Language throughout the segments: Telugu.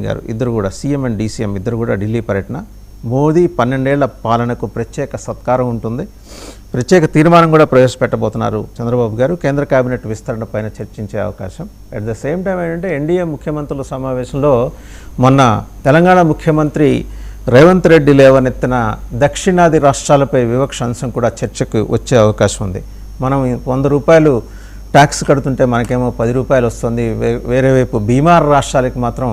గారు ఇద్దరు కూడా సీఎం అండ్ డీసీఎం ఇద్దరు కూడా ఢిల్లీ పర్యటన. మోదీ 12 ఏళ్ల పాలనకు ప్రత్యేక సత్కారం ఉంటుంది, ప్రత్యేక తీర్మానం కూడా ప్రవేశపెట్టబోతున్నారు చంద్రబాబు గారు. కేంద్ర కేబినెట్ విస్తరణ పైన చర్చించే అవకాశం. అట్ ద సేమ్ టైం ఏంటంటే ఎన్డీఏ ముఖ్యమంత్రుల సమావేశంలో మొన్న తెలంగాణ ముఖ్యమంత్రి రేవంత్ రెడ్డి లేవనెత్తిన దక్షిణాది రాష్ట్రాలపై వివక్ష అంశం కూడా చర్చకు వచ్చే అవకాశం ఉంది. మనం 100 రూపాయలు ట్యాక్స్ కడుతుంటే మనకేమో 10 రూపాయలు వస్తుంది, వేరే వైపు బీమార్ రాష్ట్రాలకి మాత్రం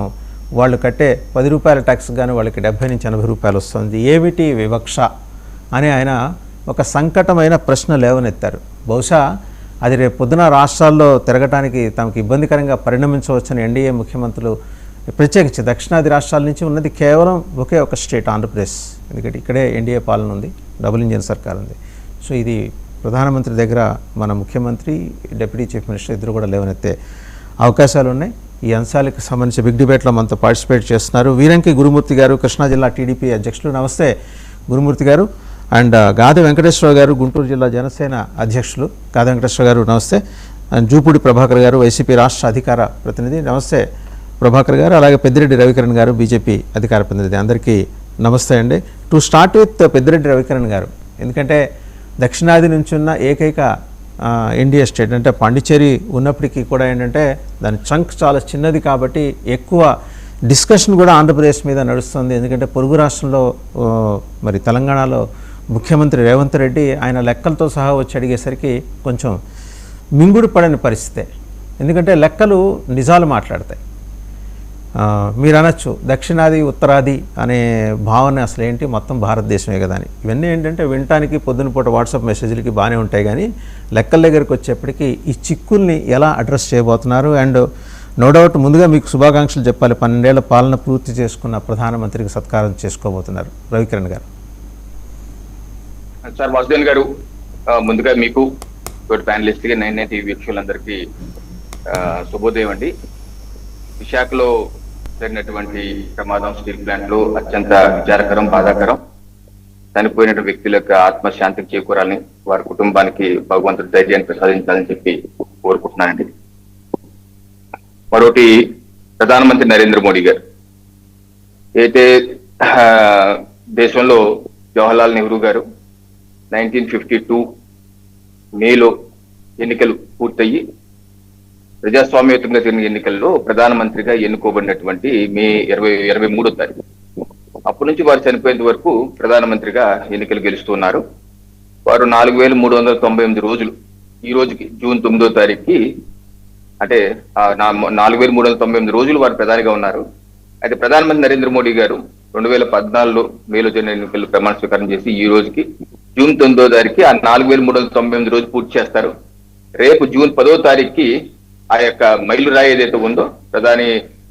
వాళ్ళు కట్టే 10 రూపాయల ట్యాక్స్ కానీ వాళ్ళకి 70 నుంచి 80 రూపాయలు వస్తుంది. ఏమిటి వివక్ష అని ఆయన ఒక సంకటమైన ప్రశ్న లేవనెత్తారు. బహుశా అది రేపు పొద్దున రాష్ట్రాల్లో తిరగటానికి తమకు ఇబ్బందికరంగా పరిణమించవచ్చని ఎన్డీఏ ముఖ్యమంత్రులు, ప్రత్యేకించి దక్షిణాది రాష్ట్రాల నుంచి ఉన్నది కేవలం ఒకే ఒక స్టేట్ ఆంధ్రప్రదేశ్, ఎందుకంటే ఇక్కడే ఎన్డీఏ పాలన ఉంది, డబుల్ ఇంజిన్ సర్కార్ ఉంది. సో ఇది ప్రధానమంత్రి దగ్గర మన ముఖ్యమంత్రి, డిప్యూటీ చీఫ్ మినిస్టర్ ఇద్దరు కూడా లేవనెత్తే అవకాశాలు ఉన్నాయి. ఈ అంశాలకు సంబంధించి బిగ్ డిబేట్లో మనతో పార్టిసిపేట్ చేస్తున్నారు వీరంకి గురుమూర్తి గారు, కృష్ణా జిల్లా టీడీపీ అధ్యక్షులు. నమస్తే గురుమూర్తి గారు. అండ్ గాది వెంకటేశ్వర గారు, గుంటూరు జిల్లా జనసేన అధ్యక్షులు. గాది వెంకటేశ్వర గారు నమస్తే. అండ్ జూపూడి ప్రభాకర్ గారు, వైసీపీ రాష్ట్ర అధికార ప్రతినిధి. నమస్తే ప్రభాకర్ గారు. అలాగే పెద్దిరెడ్డి రవికిరణ్ గారు, బీజేపీ అధికార ప్రతినిధి. అందరికీ నమస్తే అండి. To start with Peddireddy Ravikiran గారు, ఎందుకంటే దక్షిణాది నుంచి ఉన్న ఏకైక ఇండియా స్టేట్ అంటే పాండిచ్చేరి ఉన్నప్పటికీ కూడా ఏంటంటే దాని చంక్ చాలా చిన్నది కాబట్టి ఎక్కువ డిస్కషన్ కూడా ఆంధ్రప్రదేశ్ మీద నడుస్తుంది. ఎందుకంటే పొరుగు రాష్ట్రంలో మరి తెలంగాణలో ముఖ్యమంత్రి రేవంత్ రెడ్డి ఆయన లెక్కలతో సహా వచ్చి అడిగేసరికి కొంచెం మింగుడు పడని పరిస్థితే, ఎందుకంటే లెక్కలు నిజాలు మాట్లాడతాయి. మీరు అనొచ్చు దక్షిణాది ఉత్తరాది అనే భావన అసలు ఏంటి, మొత్తం భారతదేశమే కదా అని. ఇవన్నీ ఏంటంటే వినటానికి పొద్దున పూట వాట్సాప్ మెసేజ్లకి బాగానే ఉంటాయి, కానీ లెక్కల దగ్గరికి వచ్చేప్పటికీ ఈ చిక్కుల్ని ఎలా అడ్రస్ చేయబోతున్నారు? అండ్ నో డౌట్ ముందుగా మీకు శుభాకాంక్షలు చెప్పాలి. 12 ఏళ్ల పాలన పూర్తి చేసుకున్న ప్రధానమంత్రికి సత్కారం చేసుకోబోతున్నారు రవికిరణ్ గారు. సార్ వాసుదేవన్ గారు, ముందుగా మీకు ప్యానలిస్ట్గా 9 టీవీ వీక్షకులందరికీ శుభోదయం అండి. విశాఖలో జరిగినటువంటి ప్రమాదం స్టీల్ ప్లాంట్ లో అత్యంత విచారకరం, బాధాకరం. చనిపోయిన వ్యక్తుల యొక్క ఆత్మశాంతికి చేకూరాలని, వారి కుటుంబానికి భగవంతుడి ధైర్యాన్ని ప్రసాదించాలని చెప్పి కోరుకుంటున్నానండి. మరొకటి, ప్రధానమంత్రి నరేంద్ర మోడీ గారు అయితే దేశంలో జవహర్లాల్ నెహ్రూ గారు 1952 మేలో ఎన్నికలు పూర్తయ్యి ప్రజాస్వామ్యయుతంగా జరిగిన ఎన్నికల్లో ప్రధానమంత్రిగా ఎన్నుకోబడినటువంటి మే 23వ తారీఖు. అప్పటి నుంచి వారు చనిపోయేంత వరకు ప్రధానమంత్రిగా ఎన్నికలు గెలుస్తున్నారు. వారు 4398 రోజులు ఈ రోజుకి జూన్ 9వ తారీఖుకి, అంటే 4398 రోజులు వారు ప్రధానిగా ఉన్నారు. అయితే ప్రధానమంత్రి నరేంద్ర మోడీ గారు 2014లో మేలో జరిగిన ఎన్నికల్లో ప్రమాణ స్వీకారం చేసి ఈ రోజుకి జూన్ 9వ తారీఖుకి ఆ 4398 రోజులు పూర్తి చేస్తారు. రేపు జూన్ 10వ తారీఖుకి ఆ యొక్క మైలురాయి ఏదైతే ఉందో,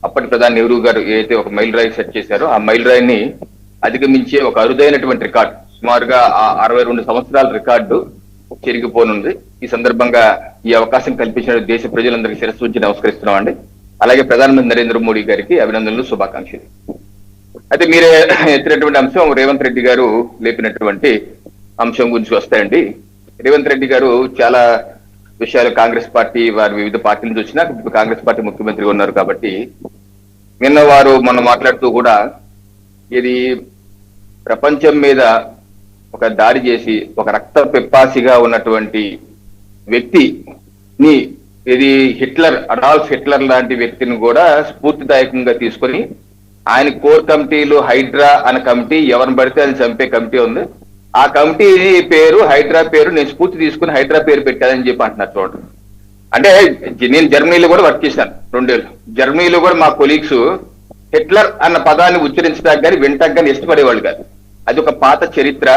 అప్పటి ప్రధాని నెహ్రూ గారు ఏదైతే ఒక మైలురాయి సెట్ చేశారో ఆ మైలురాయిని అధిగమించే ఒక అరుదైనటువంటి రికార్డు, సుమారుగా 62 సంవత్సరాల రికార్డు చెరిగిపోనుంది. ఈ సందర్భంగా ఈ అవకాశం కల్పించిన దేశ ప్రజలందరికీ శిరస్సు ఉంచి నమస్కరిస్తున్నామండి. అలాగే ప్రధానమంత్రి నరేంద్ర మోడీ గారికి అభినందనలు, శుభాకాంక్షలు. అయితే మీరే ఎత్తినటువంటి అంశం రేవంత్ రెడ్డి గారు లేపినటువంటి అంశం గురించి వస్తాయండి. రేవంత్ రెడ్డి గారు చాలా విషయాలు కాంగ్రెస్ పార్టీ వారి వివిధ పార్టీల నుంచి వచ్చినా కాంగ్రెస్ పార్టీ ముఖ్యమంత్రిగా ఉన్నారు కాబట్టి నిన్న వారు మనం మాట్లాడుతూ కూడా ఇది ప్రపంచం మీద ఒక దాడి చేసి ఒక రక్త పిపాసిగా ఉన్నటువంటి వ్యక్తిని, ఇది అడాల్ఫ్ హిట్లర్ లాంటి వ్యక్తిని కూడా స్ఫూర్తిదాయకంగా తీసుకొని ఆయన కోర్ కమిటీలు హైడ్రా అనే కమిటీ, ఎవరిని పడితే అది చంపే కమిటీ ఉంది, ఆ కమిటీ పేరు హైడ్రా పేరు నేను స్ఫూర్తి తీసుకుని హైడ్రా పేరు పెట్టానని చెప్పి అంటున్నారు. చూడండి, అంటే నేను జర్మనీలో కూడా వర్క్ చేశాను 2 ఏళ్ళు. జర్మనీలో కూడా మా కొలీగ్స్ హిట్లర్ అన్న పదాన్ని ఉచ్చరించడానికి కానీ వింటానికి కానీ ఇష్టపడేవాళ్ళు కాదు. అది ఒక పాత చరిత్ర,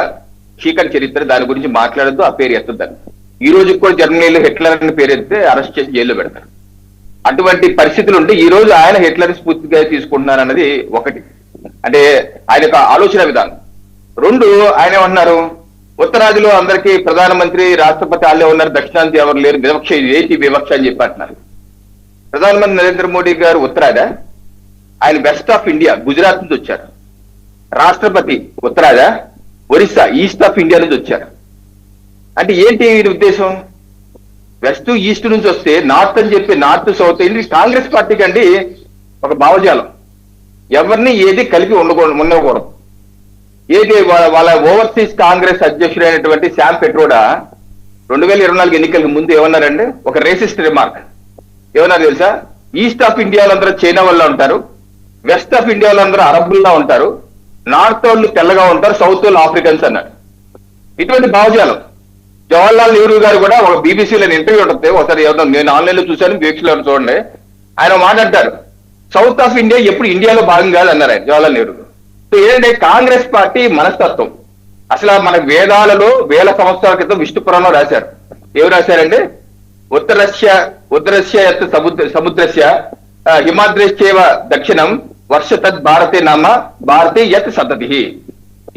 చీకటి చరిత్ర, దాని గురించి మాట్లాడద్దు, ఆ పేరు ఎత్తద్దని. ఈ రోజు కూడా జర్మనీలో హిట్లర్ అనే పేరు ఎత్తే అరెస్ట్ చేసి జైల్లో పెడతారు. అటువంటి పరిస్థితులు ఉంటే ఈ రోజు ఆయన హిట్లర్ స్ఫూర్తిగా తీసుకుంటున్నారు అన్నది ఒకటి, అంటే ఆయన యొక్క ఆలోచన విధానం. 2, ఆయన ఏమంటున్నారు, ఉత్తరాదిలో అందరికీ ప్రధానమంత్రి రాష్ట్రపతి వాళ్ళే ఉన్నారు, దక్షిణాది ఎవరు లేరు, వివక్ష, ఏంటి వివక్ష అని చెప్పి అంటున్నారు. ప్రధానమంత్రి నరేంద్ర మోడీ గారు ఉత్తరాదా? ఆయన వెస్ట్ ఆఫ్ ఇండియా గుజరాత్ నుంచి వచ్చారు. రాష్ట్రపతి ఉత్తరాదా? ఒరిస్సా ఈస్ట్ ఆఫ్ ఇండియా నుంచి వచ్చారు. అంటే ఏంటి ఉద్దేశం? వెస్ట్ ఈస్ట్ నుంచి వస్తే నార్త్ అని చెప్పి నార్త్ సౌత్, ఇది కాంగ్రెస్ పార్టీకి అండి ఒక భావజాలం. ఎవరిని ఏది కలిపి ఉండకూడదు. ఏది వాళ్ళ ఓవర్సీస్ కాంగ్రెస్ అధ్యక్షుడైనటువంటి శామ్ పెట్రోడా 2024 ఎన్నికలకు ముందు ఏమన్నారండి? ఒక రేసిస్ట్ రిమార్క్ ఏమన్నారు తెలుసా? ఈస్ట్ ఆఫ్ ఇండియా వాళ్ళందరూ చైనా వల్ల ఉంటారు, వెస్ట్ ఆఫ్ ఇండియా వాళ్ళందరూ అరబ్బుల్లా ఉంటారు, నార్త్ వాళ్ళు తెల్లగా ఉంటారు, సౌత్ వాళ్ళు ఆఫ్రికన్స్ అన్నారు. ఇటువంటి భావజాలం. జవహర్లాల్ నెహ్రూ గారు కూడా ఒక బీబీసీలో ఇంటర్వ్యూ ఉంటుంది, ఒకసారి నేను ఆన్లైన్ లో చూశాను, వీక్షలో చూడండి. ఆయన మాట్లాడతారు, సౌత్ ఆఫ్ ఇండియా ఎప్పుడు ఇండియాలో భాగం కాదు అన్నారు ఆయన, జవహర్లాల్ నెహ్రూ. సో ఏంటంటే కాంగ్రెస్ పార్టీ మనస్తత్వం అసలు మన వేదాలలో వేల సంవత్సరాల క్రితం విష్ణు పురాణంలో రాశారు. ఏమి రాశారంటే, ఉత్తరస్య సముద్రస్య హిమాద్రేశ్చేవ దక్షిణం వర్ష తద్ భారతే నామ భారతే యత్ సతతి.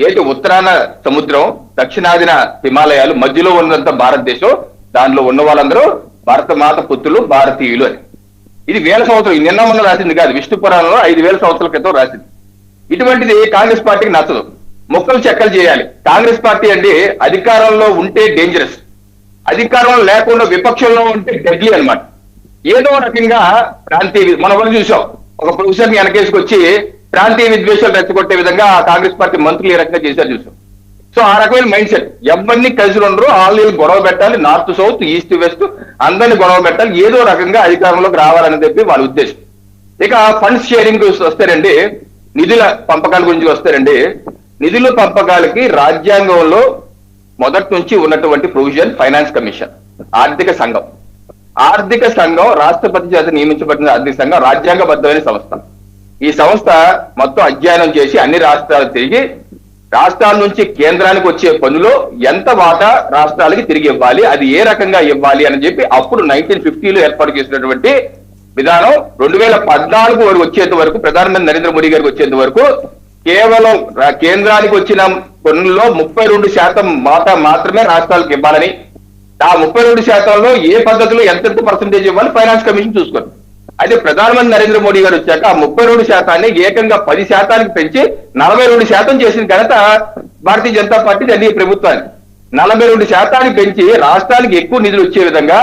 ఏంటి ఉత్తరాన సముద్రం, దక్షిణాదిన హిమాలయాలు, మధ్యలో ఉన్నంత భారతదేశం, దానిలో ఉన్న వాళ్ళందరూ భారత మాత పుత్రులు, భారతీయులు అని. ఇది వేల సంవత్సరం, నిన్న మొన్న రాసింది కాదు, విష్ణు పురాణంలో 5,000 సంవత్సరాల క్రితం రాసింది. ఇటువంటిది కాంగ్రెస్ పార్టీకి నచ్చదు, మొక్కలు చెక్కలు చేయాలి. కాంగ్రెస్ పార్టీ అంటే అధికారంలో ఉంటే డేంజరస్, అధికారంలో లేకుండా విపక్షంలో ఉంటే డెడ్లీ అన్నమాట. ఏదో రకంగా ప్రాంతీయ, మన వాళ్ళు చూసాం, ఒక ప్రొఫెసర్ని వెనకేసుకొచ్చి ప్రాంతీయ విద్వేషాలు రెచ్చగొట్టే విధంగా కాంగ్రెస్ పార్టీ మంత్రులు ఏ రకంగా చేశారు చూసాం. సో ఆ రకమైన మైండ్ సెట్, ఎవరిని కలిసి ఉండరు, వాళ్ళు గొడవ పెట్టాలి, నార్త్ సౌత్ ఈస్ట్ వెస్ట్ అందరినీ గొడవ పెట్టాలి, ఏదో రకంగా అధికారంలోకి రావాలని చెప్పి వాళ్ళ ఉద్దేశం. ఇక ఫండ్స్ షేరింగ్ వస్తారండి, నిధుల పంపకాల గురించి వస్తారండి. నిధుల పంపకాలకి రాజ్యాంగంలో మొదటి నుంచి ఉన్నటువంటి ప్రొవిజన్ ఫైనాన్స్ కమిషన్, ఆర్థిక సంఘం. ఆర్థిక సంఘం రాష్ట్రపతి చేత నియమించబడిన ఆర్థిక సంఘం రాజ్యాంగబద్ధమైన సంస్థ. ఈ సంస్థ మొత్తం అధ్యయనం చేసి అన్ని రాష్ట్రాలు తిరిగి రాష్ట్రాల నుంచి కేంద్రానికి వచ్చే పనులో ఎంత వాటా రాష్ట్రాలకి తిరిగి ఇవ్వాలి, అది ఏ రకంగా ఇవ్వాలి అని చెప్పి అప్పుడు 1950లో ఏర్పాటు చేసినటువంటి విధానం 2014 వరకు వచ్చేంత వరకు, ప్రధానమంత్రి నరేంద్ర మోడీ గారికి వచ్చేంత వరకు కేవలం కేంద్రానికి వచ్చిన పన్నుల్లో 32% వాటా మాత్రమే రాష్ట్రాలకు ఇవ్వాలని, ఆ 32%లో ఏ పద్ధతిలో ఎంతెంత పర్సెంటేజ్ ఇవ్వాలి ఫైనాన్స్ కమిషన్ చూసుకోండి. అయితే ప్రధానమంత్రి నరేంద్ర మోడీ గారు వచ్చాక ఆ 32% ఏకంగా 10% పెంచి 42% చేసిన ఘనత భారతీయ జనతా పార్టీ ఎన్డీఏ ప్రభుత్వానికి. 42% పెంచి రాష్ట్రానికి ఎక్కువ నిధులు వచ్చే విధంగా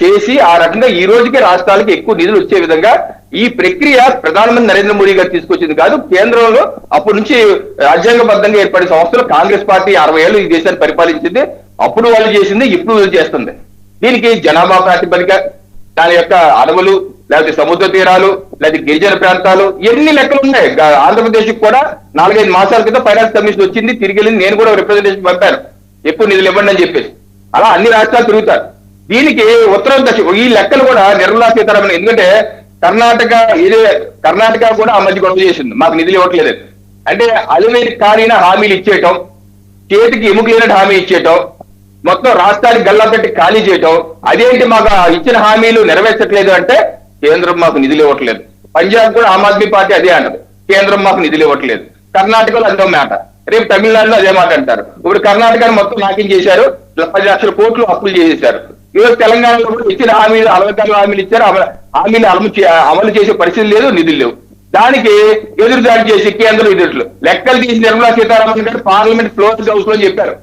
చేసి, ఆ రకంగా ఈ రోజుకే రాష్ట్రాలకి ఎక్కువ నిధులు వచ్చే విధంగా ఈ ప్రక్రియ ప్రధానమంత్రి నరేంద్ర మోడీ గారు తీసుకొచ్చింది కాదు. కేంద్రంలో అప్పటి నుంచి రాజ్యాంగబద్ధంగా ఏర్పడిన సంస్థలు కాంగ్రెస్ పార్టీ 60 ఏళ్ళు ఈ దేశాన్ని పరిపాలించింది. అప్పుడు వాళ్ళు చేసింది, ఇప్పుడు వాళ్ళు చేస్తుంది. దీనికి జనాభా ప్రాతిపదిక, దాని యొక్క అడవులు, లేకపోతే సముద్ర తీరాలు, లేదా గిరిజన ప్రాంతాలు, ఎన్ని లెక్కలు ఉన్నాయి. ఆంధ్రప్రదేశ్ కూడా 4-5 మాసాల క్రితం ఫైనాన్స్ కమిషన్ వచ్చింది, తిరిగి వెళ్ళింది. నేను కూడా రిప్రజెంటేషన్ పంపాను, ఎక్కువ నిధులు ఇవ్వండి అని చెప్పేసి. అలా అన్ని రాష్ట్రాలు తిరుగుతారు. దీనికి ఉత్తరం దశ ఈ లెక్కలు కూడా నిర్మలా సీతారామన్, ఎందుకంటే కర్ణాటక కూడా ఆ మధ్య గొడవ చేసింది, మాకు నిధులు ఇవ్వట్లేదు అంటే. అలివేలి కాలిన హామీలు ఇచ్చేయటం, చేతికి ఎముకలేనట్టు హామీ ఇచ్చేయటం, మొత్తం రాష్ట్రానికి గల్లా పెట్టి ఖాళీ చేయటం. అదేంటి మాకు ఇచ్చిన హామీలు నెరవేర్చట్లేదు అంటే కేంద్రం మాకు నిధులు ఇవ్వట్లేదు. పంజాబ్ కూడా ఆమ్ ఆద్మీ పార్టీ అదే అంటది, కేంద్రం మాకు నిధులు ఇవ్వట్లేదు. కర్ణాటకలో అదే మాట, రేపు తమిళనాడులో అదే మాట అంటారు. ఇప్పుడు కర్ణాటకను మొత్తం నాకేం చేశారు, 10 లక్షల కోట్లు అప్పులు చేసేశారు. ఈరోజు తెలంగాణలో కూడా ఇచ్చిన హామీలు 40 హామీలు ఇచ్చారు, హామీలు అమలు చేసే పరిస్థితి లేదు, నిధులు లేవు. దానికి ఎదురుదాడి చేసి కేంద్రం ఎదురుట్లు లెక్కలు తీసి నిర్మలా సీతారామన్ గారు పార్లమెంట్ క్లోజ్ హౌస్ లో చెప్పారు,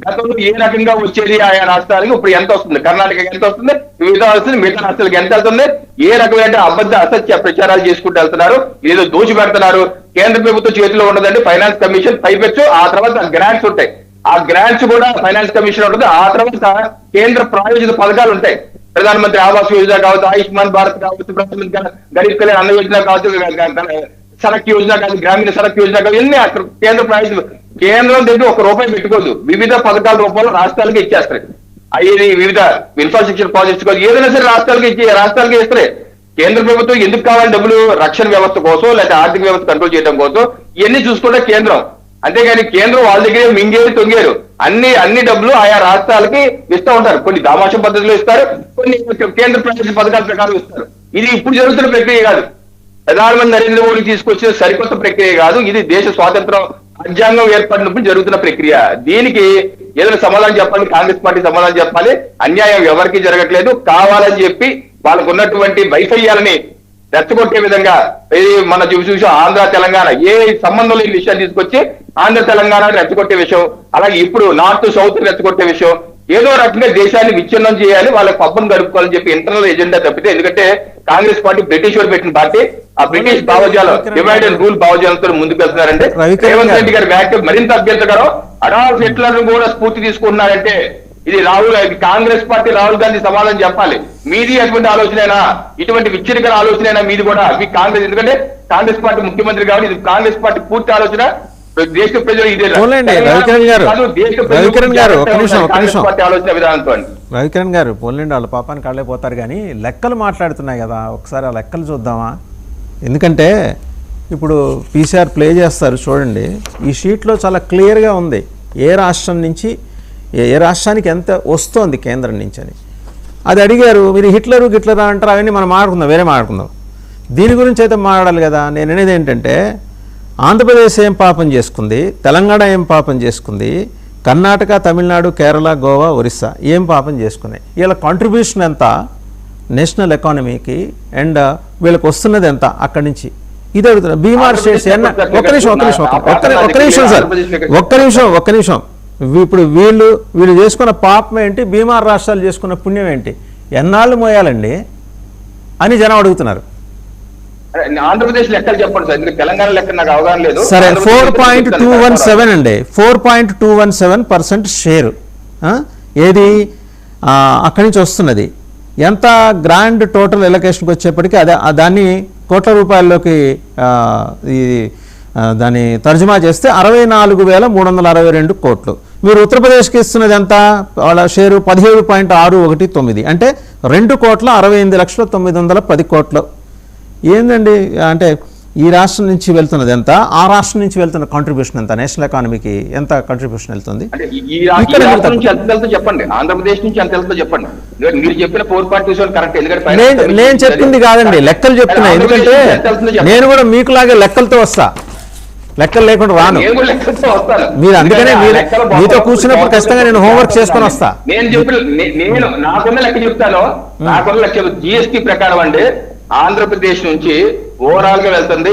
గతంలో ఏ రకంగా వచ్చేది ఆయా రాష్ట్రాలకు ఇప్పుడు ఎంత వస్తుంది, కర్ణాటకకి ఎంత వస్తుంది, వివిధ వస్తుంది, మిగతా రాష్ట్రాలకు ఎంత వెళ్తుంది, ఏ రకమైన అబద్ధ అసత్య ప్రచారాలు చేసుకుంటూ వెళ్తున్నారు, ఏదో దోషి పెడుతున్నారు. కేంద్ర ప్రభుత్వం చేతిలో ఉండదండి ఫైనాన్స్ కమిషన్, పైపెచ్చు ఆ తర్వాత గ్రాంట్స్ ఉంటాయి, ఆ గ్రాంట్స్ కూడా ఫైనాన్స్ కమిషన్ ఉంటుంది. ఆ తర్వాత కేంద్ర ప్రాయోజిత పథకాలు ఉంటాయి, ప్రధానమంత్రి ఆవాస్ యోజన కావచ్చు, ఆయుష్మాన్ భారత్ కావచ్చు, ప్రధానమంత్రి గరీబ్ కళ్యాణ్ అన్న యోజన కావచ్చు, సడక్ యోజన కాదు, గ్రామీణ సడక్ యోజన కాదు, ఇవన్నీ కేంద్ర ప్రాయోజిత. కేంద్రం దగ్గర ₹1 పెట్టుకోదు, వివిధ పథకాల రూపంలో రాష్ట్రాలకి ఇచ్చేస్తారు. అవి వివిధ ఇన్ఫ్రాస్ట్రక్చర్ ప్రాజెక్ట్స్ కాదు, ఏదైనా సరే రాష్ట్రాలకి ఇస్తారు. కేంద్ర ప్రభుత్వం ఎందుకు కావాలి డబ్బులు, రక్షణ వ్యవస్థ కోసం, లేదా ఆర్థిక వ్యవస్థ కంట్రోల్ చేయడం కోసం, ఇవన్నీ చూసుకుంటే కేంద్రం. అంతేగాని కేంద్రం వాళ్ళ దగ్గరే మింగేరు తొంగేరు, అన్ని డబ్బులు ఆయా రాష్ట్రాలకి ఇస్తూ ఉంటారు. కొన్ని దామాష పద్ధతిలో ఇస్తారు, కొన్ని కేంద్ర ప్రాయోజిత పథకాల ప్రకారం ఇస్తారు. ఇది ఇప్పుడు జరుగుతున్న ప్రక్రియ కాదు, ప్రధానమంత్రి నరేంద్ర మోడీ తీసుకొచ్చిన సరికొత్త ప్రక్రియ కాదు. ఇది దేశ స్వాతంత్రం రాజ్యాంగం ఏర్పడినప్పుడు జరుగుతున్న ప్రక్రియ. దీనికి ఏదైనా సమాధానం చెప్పాలి, కాంగ్రెస్ పార్టీ సమాధానం చెప్పాలి. అన్యాయం ఎవరికి జరగట్లేదు, కావాలని చెప్పి వాళ్ళకు ఉన్నటువంటి వైఫల్యాలని రెచ్చగొట్టే విధంగా మన చూసాం. ఆంధ్ర తెలంగాణ ఏ సంబంధం లేని విషయాన్ని తీసుకొచ్చి ఆంధ్ర తెలంగాణ రెచ్చగొట్టే విషయం, అలాగే ఇప్పుడు నార్త్ సౌత్ రెచ్చగొట్టే విషయం, ఏదో రకంగా దేశాన్ని విచ్ఛిన్నం చేయాలి, వాళ్ళకి పబ్బం గడుపుకోవాలని చెప్పి ఇంటర్నల్ ఎజెండా తప్పితే, ఎందుకంటే కాంగ్రెస్ పార్టీ బ్రిటిష్ వారు పెట్టిన పార్టీ, ఆ బ్రిటిష్ భావజాలం డివైడ్ అండ్ రూల్ భావజాలంతో ముందుకు వెళ్తున్నారంటే రేవంత్ రెడ్డి గారి వ్యాఖ్య మరింత అభ్యంతరకరం. అడాల్ఫ్ హిట్లర్ కూడా స్ఫూర్తి తీసుకుంటున్నారంటే ఇది కాంగ్రెస్ పార్టీ రాహుల్ గాంధీ సమాధానం చెప్పాలి. మీది అటువంటి ఆలోచనైనా, ఇటువంటి విచ్ఛిన్నకర ఆలోచనైనా మీది కూడా మీ కాంగ్రెస్, ఎందుకంటే కాంగ్రెస్ పార్టీ ముఖ్యమంత్రి కాబట్టి ఇది కాంగ్రెస్ పార్టీ పూర్తి ఆలోచన. దేశ ప్రజలు ఇదే రవికిరణ్ గారు ఒక్క నిమిషం ఆలోచన విధానంతో. రవికిరణ్ గారు పోలేండి, వాళ్ళ పాపానికి కాళ్ళే పోతారు, కానీ లెక్కలు మాట్లాడుతున్నాయి కదా, ఒకసారి ఆ లెక్కలు చూద్దామా? ఎందుకంటే ఇప్పుడు పీసీఆర్ ప్లే చేస్తారు చూడండి, ఈ షీట్లో చాలా క్లియర్గా ఉంది ఏ రాష్ట్రం నుంచి ఏ రాష్ట్రానికి ఎంత వస్తోంది కేంద్రం నుంచి అని. అది అడిగారు, మీరు హిట్లరు గిట్లరా అంటారు, అవన్నీ మనం మాట్లాడుకుందాం, వేరే మాట్లాడుకుందాం. దీని గురించి అయితే మాట్లాడాలి కదా. నేను అనేది ఏంటంటే, ఆంధ్రప్రదేశ్ ఏం పాపం చేసుకుంది, తెలంగాణ ఏం పాపం చేసుకుంది, కర్ణాటక, తమిళనాడు, కేరళ, గోవా, ఒరిస్సా ఏం పాపం చేసుకున్నాయి, వీళ్ళ కాంట్రిబ్యూషన్ ఎంత నేషనల్ ఎకానమీకి, అండ్ వీళ్ళకి వస్తున్నది ఎంత అక్కడి నుంచి, ఇది అడుగుతున్నా. బీమార్ స్టేట్స్ ఒక్క నిమిషం ఇప్పుడు వీళ్ళు చేసుకున్న పాపం ఏంటి, బీమార్ రాష్ట్రాలు చేసుకున్న పుణ్యం ఏంటి, ఎన్నాళ్ళు మోయాలండి అని జనం అడుగుతున్నారు. ఆంధ్రప్రదేశ్ లెక్కలు చెప్పండి సార్, ఎందుకంటే తెలంగాణ లెక్క నాకు అవగాహన లేదు. సరే 4.217 అండి, 4.217% షేరు ఏది అక్కడి నుంచి వస్తున్నది. ఎంత గ్రాండ్ టోటల్ ఎలకేషన్కి వచ్చేప్పటికీ దాన్ని కోట్ల రూపాయల్లోకి దాన్ని తర్జుమా చేస్తే 64,362 కోట్లు. మీరు ఉత్తరప్రదేశ్కి ఇస్తున్నది ఎంత, వాళ్ళ షేరు 17.619, అంటే 2,68,910 కోట్లు. ఏందండి అంటే ఈ రాష్ట్రం నుంచి వెళ్తున్నది ఎంత, ఆ రాష్ట్రం నుంచి వెళ్తున్న కాంట్రిబ్యూషన్ ఎంత, నేషనల్ ఎకానమీకి ఎంత కాంట్రిబ్యూషన్ వెళ్తుంది? చెప్పండి, ఆంధ్రప్రదేశ్ నుంచి ఎంత వెళ్తుందో చెప్పండి. మీరు చెప్పిన 4.27 కరెక్ట్, ఎందుకంటే నేను చెప్పింది కాదండి, లెక్కలు చెప్తున్నా. ఎందుకంటే నేను కూడా మీకులాగే లెక్కలతో వస్తా, లెక్కలు లేకుండా రాను. మీరు అందుకనే మీతో కూర్చున్నప్పుడు ఖచ్చితంగా నేను హోంవర్క్ చేసుకొని వస్తా. నేను నాకున్న లెక్క చెప్తాను. నాకున్న లెక్క జిఎస్టీ ప్రకారం అండి ఆంధ్రప్రదేశ్ నుంచి ఓవరాల్ గా వెళ్తుంది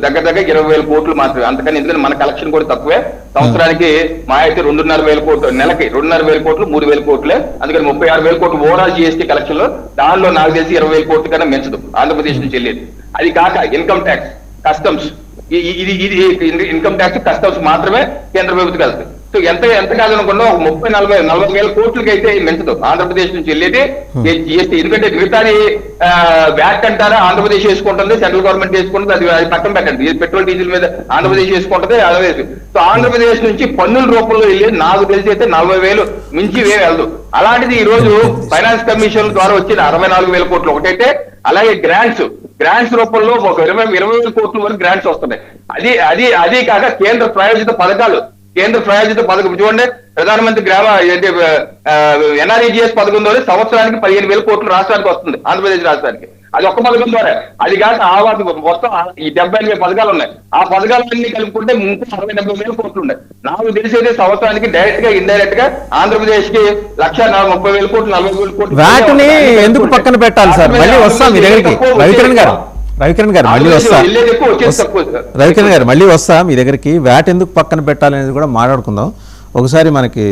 దగ్గర 20,000 కోట్లు మాత్రమే, అంతకని. ఎందుకంటే మన కలెక్షన్ కూడా తక్కువే, సంవత్సరానికి మా అయితే 2,500 కోట్లు, నెలకి 2,500 కోట్లు, 3,000 కోట్లే, అందుకని 36,000 కోట్లు ఓవరాల్ జిఎస్టీ కలెక్షన్ లో. దానిలో నాకు తెలిసి 20,000 కోట్ల కన్నా మెచ్చదు ఆంధ్రప్రదేశ్ నుంచి వెళ్ళేది. అది కాక ఇన్కమ్ ట్యాక్స్, కస్టమ్స్, ఇది ఇన్కమ్ ట్యాక్స్, కస్టమ్స్ మాత్రమే కేంద్ర ప్రభుత్వం వెళ్తుంది. సో ఎంత కాదనుకున్నా ఒక 30-40,000 కోట్లకి అయితే మెచ్చదు ఆంధ్రప్రదేశ్ నుంచి వెళ్ళేది జిఎస్టీ. ఎందుకంటే మిగతాది వ్యాట్ అంటారా ఆంధ్రప్రదేశ్ వేసుకుంటుంది, సెంట్రల్ గవర్నమెంట్ వేసుకుంటుంది, అది పక్కన పెట్టండి. పెట్రోల్ డీజిల్ మీద ఆంధ్రప్రదేశ్ వేసుకుంటుంది, ఆంధ్రప్రదేశ్. సో ఆంధ్రప్రదేశ్ నుంచి పన్నుల రూపంలో వెళ్ళేది నాకు తెలిసి అయితే 40,000 మించి వెళ్ళదు. అలాంటిది ఈ రోజు ఫైనాన్స్ కమిషన్ ద్వారా వచ్చిన 64,000 కోట్లు ఒకటైతే, అలాగే గ్రాంట్స్ రూపంలో ఒక 20,000 కోట్ల వరకు గ్రాంట్స్ వస్తున్నాయి. అది కాక కేంద్ర ప్రాయోజిత పథకాలు చూడండి, ప్రధానమంత్రి గ్రామ ఎన్ఆర్ఈజిఎస్ పథకం ద్వారా సంవత్సరానికి 15,000 కోట్లు రాష్ట్రానికి వస్తుంది, ఆంధ్రప్రదేశ్ రాష్ట్రానికి. అది ఒక్క పథకం ద్వారా. అది కాక మొత్తం ఈ 78 పథకాలు ఉన్నాయి. ఆ పథకాలన్నీ కలుపుకుంటే ఇంకా 60-70,000 కోట్లు ఉన్నాయి. నాకు తెలిసేది సంవత్సరానికి డైరెక్ట్ గా ఇండైరెక్ట్ గా ఆంధ్రప్రదేశ్ కి 1,30,000 కోట్లు, 40,000 కోట్లు. వాటిని ఎందుకు పక్కన పెట్టాలి సార్? మళ్ళీ వస్తాం మీ దగ్గరికి రవికిరణ్ గారు మళ్ళీ వస్తా. రవికిరణ్ గారు మళ్ళీ వస్తా మీ దగ్గరికి. వ్యాట్ ఎందుకు పక్కన పెట్టాలనేది కూడా మాట్లాడుకుందాం. ఒకసారి మనకి